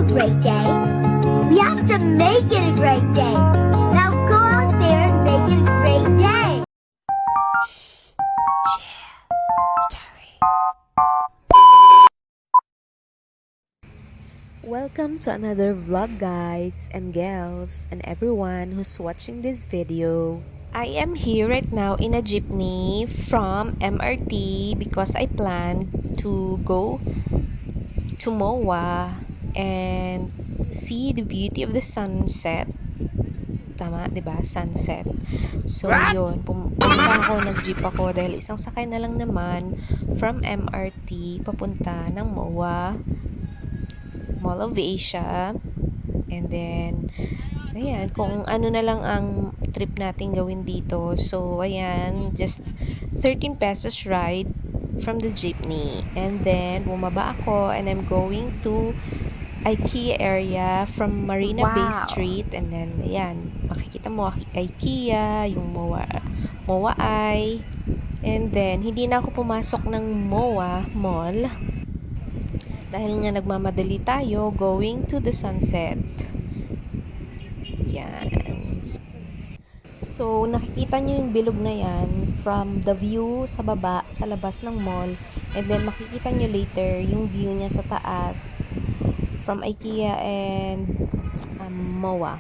great day. We have to make it a great day. Now go out there and make it a great day. Welcome to another vlog, guys and gals and everyone who's watching this video. I am here right now in a jeepney from MRT because I plan to go to MOA and see the beauty of the sunset. Tama, 'di ba? Sunset. So, yun. Pumunta ako, nag-jeep ako dahil isang sakay na lang naman from MRT papunta ng MOA, Mall of Asia. And then, ayan, kung ano na lang ang trip natin gawin dito. So, ayan, just 13 pesos ride from the jeepney. And then, bumaba ako and I'm going to IKEA area from Marina Bay Street. And then, ayan, makikita mo IKEA, yung MOA Eye. And then, hindi na ako pumasok ng MOA Mall dahil nga nagmamadali tayo going to the sunset. Yan. So, nakikita nyo yung bilog na yan from the view sa baba, sa labas ng mall. And then, makikita nyo later yung view niya sa taas from IKEA and MOA.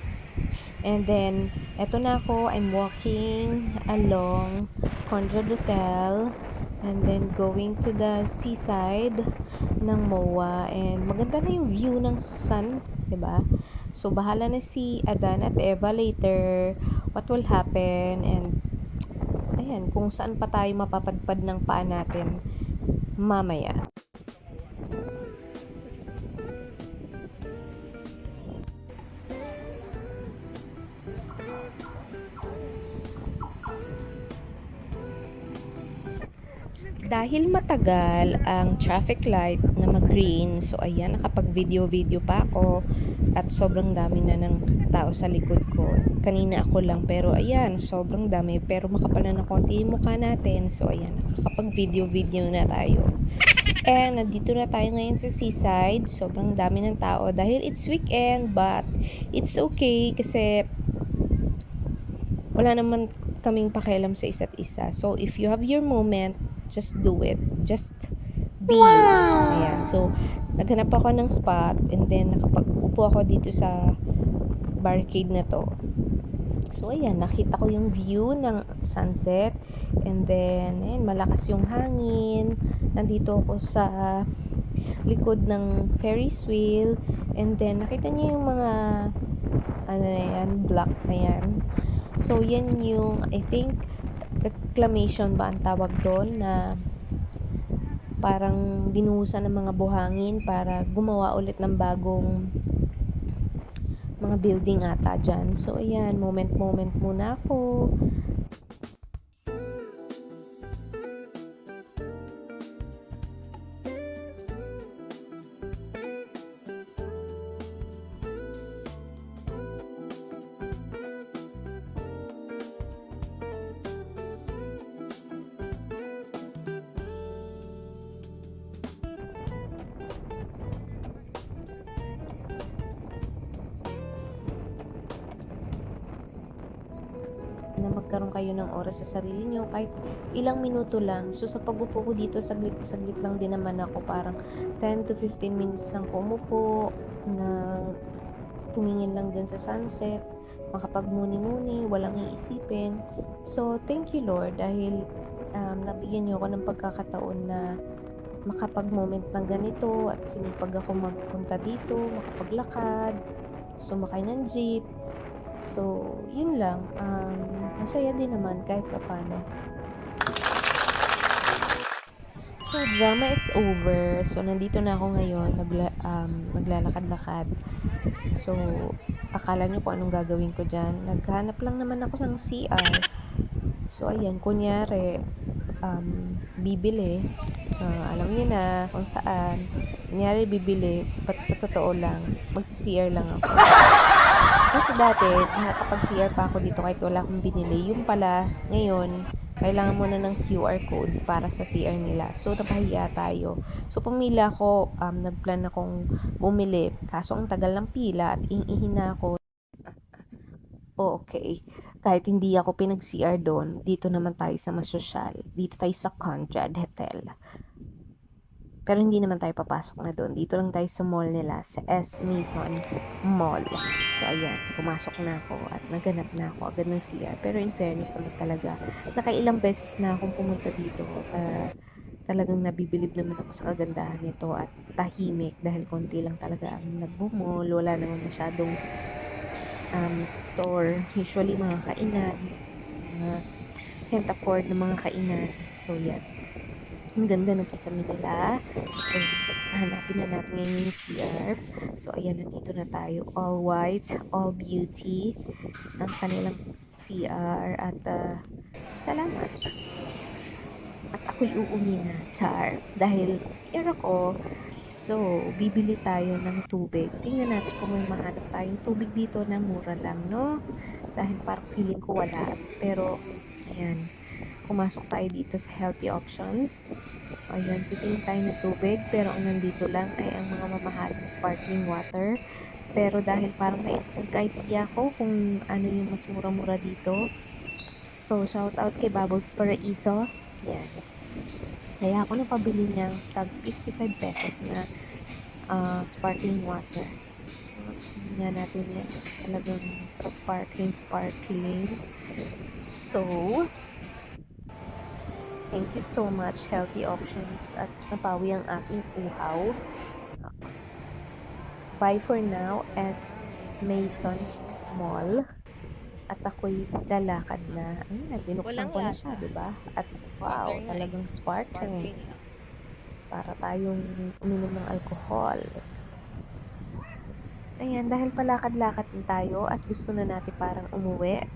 And then, eto na ako. I'm walking along Conrad Hotel. And then, going to the seaside ng MOA. And maganda na yung view ng sun, 'di ba? So, bahala na si Adan at Eva later what will happen. And, ayan, kung saan pa tayo mapapadpad ng paa natin mamaya. Dahil matagal ang traffic light na mag-green, so ayan, nakapag-video pa ako at sobrang dami na ng tao sa likod ko. Kanina ako lang, pero ayan, sobrang dami, pero makapal na ng konti yung mukha natin. So ayan, nakakapag-video na tayo. And nandito na tayo ngayon sa seaside. Sobrang dami ng tao dahil it's weekend, but it's okay kasi wala naman kaming pakialam sa isa't isa. So if you have your moment, just do it. Just be. Wow! Ayan. So, naghanap ako ng spot and then nakapag-upo ako dito sa barricade na to. So, ayan. Nakita ko yung view ng sunset and then, ayan, malakas yung hangin. Nandito ako sa likod ng Ferris wheel and then, nakita niyo yung mga ano na yan, block na yan. So, yan yung, I think, reclamation ba ang tawag doon, na parang binuhusan ng mga buhangin para gumawa ulit ng bagong mga building ata dyan. So, ayan, moment muna ako. Na magkaroon kayo ng oras sa sarili nyo, kahit ilang minuto lang. So, sa pag-upo ko dito, saglit lang din naman ako. Parang 10 to 15 minutes lang ko umupo, na tumingin lang dyan sa sunset, makapagmuni-muni, walang iisipin. So, thank you Lord, dahil nabigyan nyo ako ng pagkakataon na makapag-moment ng ganito at sinipag ako magpunta dito, makapaglakad, sumakay ng jeep. So, yun lang. Masaya din naman kahit paano. So, drama is over. So, nandito na ako ngayon. Naglalakad-lakad. So, akala nyo kung anong gagawin ko dyan. Naghanap lang naman ako ng CR. So, ayan. Kunyari, bibili. Alam niyo na kung saan. Kunyari, bibili. But sa totoo lang, magsi-CR lang ako. Kasi dati, nakakapag-CR pa ako dito kahit wala akong binili. Yung pala, ngayon, kailangan mo na ng QR code para sa CR nila. So, napahiya tayo. So, pumila ako, nagplan akong bumili. Kaso, ang tagal ng pila at ihina ako. Okay. Kahit hindi ako pinag-CR doon, dito naman tayo sa masosyal. Dito tayo sa Conrad Hotel. Pero hindi naman tayo papasok na doon. Dito lang tayo sa mall nila, sa S. Maison Mall. So, ayan, pumasok na ako at naganap na ako agad ng CR. Pero in fairness naman talaga, nakailang beses na akong pumunta dito. Talagang nabibilib naman ako sa kagandahan nito at tahimik dahil konti lang talaga ang nagmumall. Wala naman masyadong store. Usually, mga kainan. Mga can't afford na mga kainan. So, yan. Ang ganda ng kisame nila. And hanapin na natin ngayon yung CR. So, ayan, nandito na tayo. All white, all beauty. Ang kanilang CR. At salamat. At ako'y uuwi na, char. Dahil CR ako, so, bibili tayo ng tubig. Tingnan natin kung may mahanap tayong tubig dito na mura lang, no? Dahil parang feeling ko wala. Pero, ayan. Pumasok tayo dito sa healthy options. Ayan, titingin tayo ng tubig. Pero ang nandito lang ay ang mga mamahaling sparkling water. Pero dahil parang may idea ko kung ano yung mas mura-mura dito. So, shout out kay Bubbles Paraiso. Yan. Kaya ako napabili niyang tag 55 pesos na sparkling water. Tingnan natin yan. Talagang sparkling. So, thank you so much, Healthy Options, at napawi ang aking uhaw. Bye for now, S. Maison Mall. At ako'y lalakad na. Binuksan ko na siya, diba? At wow, talagang sparkling. Para tayong uminom ng alcohol. Ayan, dahil palakad-lakad din tayo at gusto na natin parang umuwi.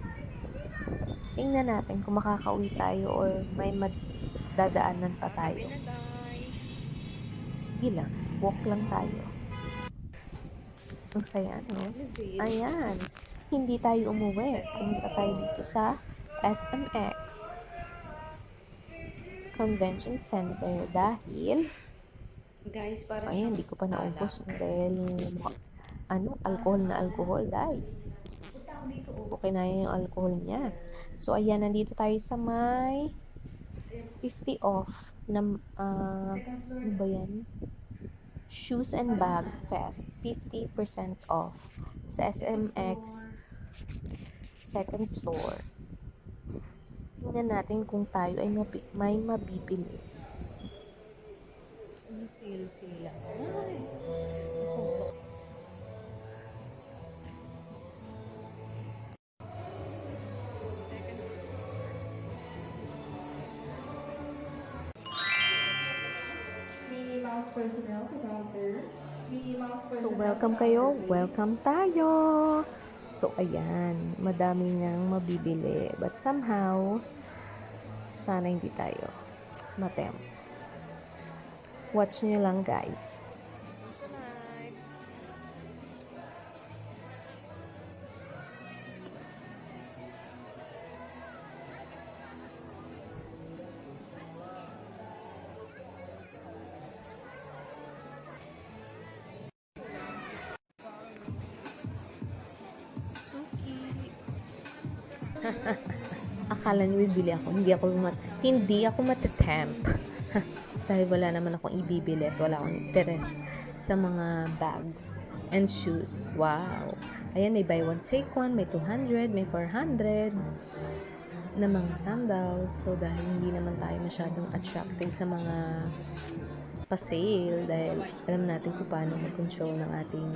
Tingnan natin kung makakauwi tayo or may madadaanan pa tayo. Sige lang, walk lang tayo. Ang saya, no? Ayan, hindi tayo umuwi. Pumunta tayo dito sa SMX Convention Center dahil Guys, para ayan, hindi ko pa naubos dahil alcohol dahil okay na yung alcohol niya. So, ayan, nandito tayo sa may 50 off na, ano ba yan? Shoes and Bag Fest. 50% off sa SMX second floor. Tingnan natin kung tayo ay may mabibili. sila. Ay, ako. So, welcome kayo. Welcome tayo. So, ayan. Madami nang mabibili. But somehow, sana hindi tayo matem. Watch nyo lang, guys. Akala nyo bibili ako. Hindi ako matitempt. Dahil wala naman akong ibibili at wala akong interes sa mga bags and shoes. Wow! Ayan, may buy one, take one, may 200, may 400 na mga sandals. So, dahil hindi naman tayo masyadong attracting sa mga pa-sale dahil alam natin kung paano mag-control ng ating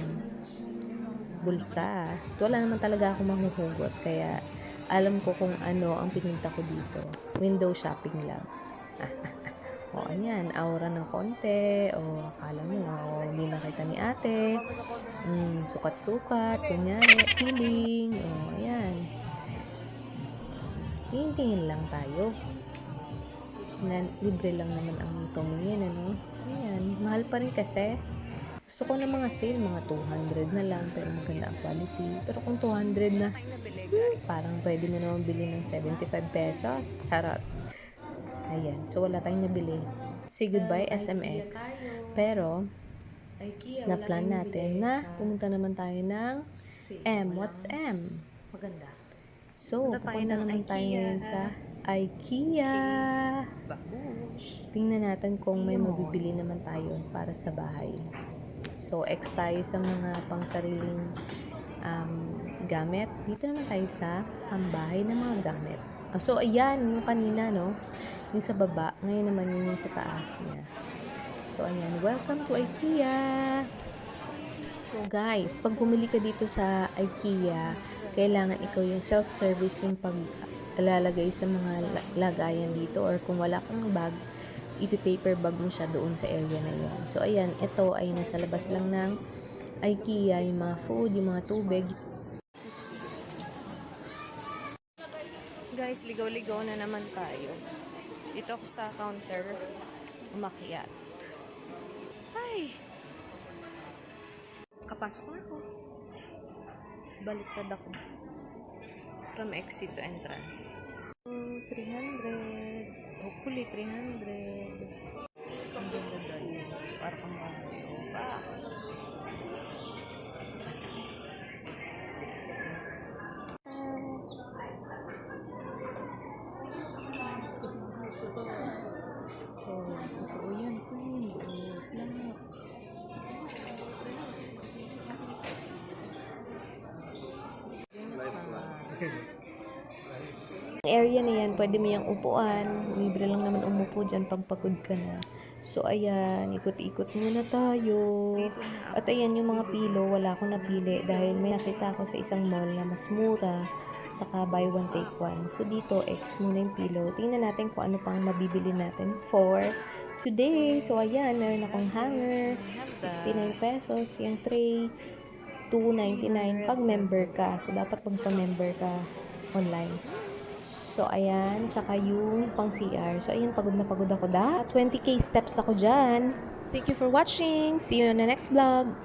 bulsa. Wala naman talaga akong mahuhugot kaya alam ko kung ano ang pinunta ko dito. Window shopping lang. O, ayan, aura ng konti. O, akala mo, hindi nakita ni ate. Sukat-sukat, kunyari, feeling. O, ayan. Tingin-tingin lang tayo. Libre lang naman ang tumingin, ano? Ayan, mahal pa rin kasi. Gusto ko ng mga sale, mga 200 na lang, pero maganda ang quality. Pero kung 200 na, parang pwede na naman bili ng 75 pesos. Charot. Ayan, so wala tayong nabili. Say goodbye SMX. Pero, IKEA, wala na-plan tayong natin bibili na sa pumunta naman tayo ng M. What's M? Maganda. So, Punta tayo pupunta ng naman tayo IKEA. ngayon sa IKEA. Babush. Tingnan natin kung may mabibili naman tayo para sa bahay. So, X tayo sa mga pangsariling gamit. Dito naman tayo sa pambahay ng mga gamit. So, ayan, yung kanina, no? Yung sa baba. Ngayon naman yung sa taas niya. So, ayan. Welcome to IKEA! So, guys, pag bumili ka dito sa IKEA, kailangan ikaw yung self-service yung pag-lalagay sa mga lagayan dito, or kung wala kang bag, ipi-paper bag mo siya doon sa area na yun. So, ayan, ito ay nasa labas lang ng IKEA, yung mga food, yung mga tubig. Guys, ligaw-ligaw na naman tayo. Dito ako sa counter, umakyat. Ay! Kapasok na ako. Baliktad ako. From exit to entrance. 300. Hopefully, 300. Ang ganda doon. Para kang bahay. Pa. Oh, totoo yan. Queen. Oh, flat. Ang area na yan, pwede mo yung upuan. Libre lang naman umupo dyan pag pagod ka na. So, ayan, ikot-ikot muna tayo. At ayan, yung mga pilo, wala akong napili dahil may nakita ako sa isang mall na mas mura, saka buy one take one. So, dito, X muna yung pilo. Tingnan natin kung ano pang mabibili natin for today. So, ayan, meron akong hanger, 69 pesos. Yung tray, $2.99 pag member ka. So, dapat magpa-member ka online. So, ayan. Tsaka yung pang CR. So, ayan. Pagod na pagod ako. 20k steps ako dyan. Thank you for watching. See you in the next vlog.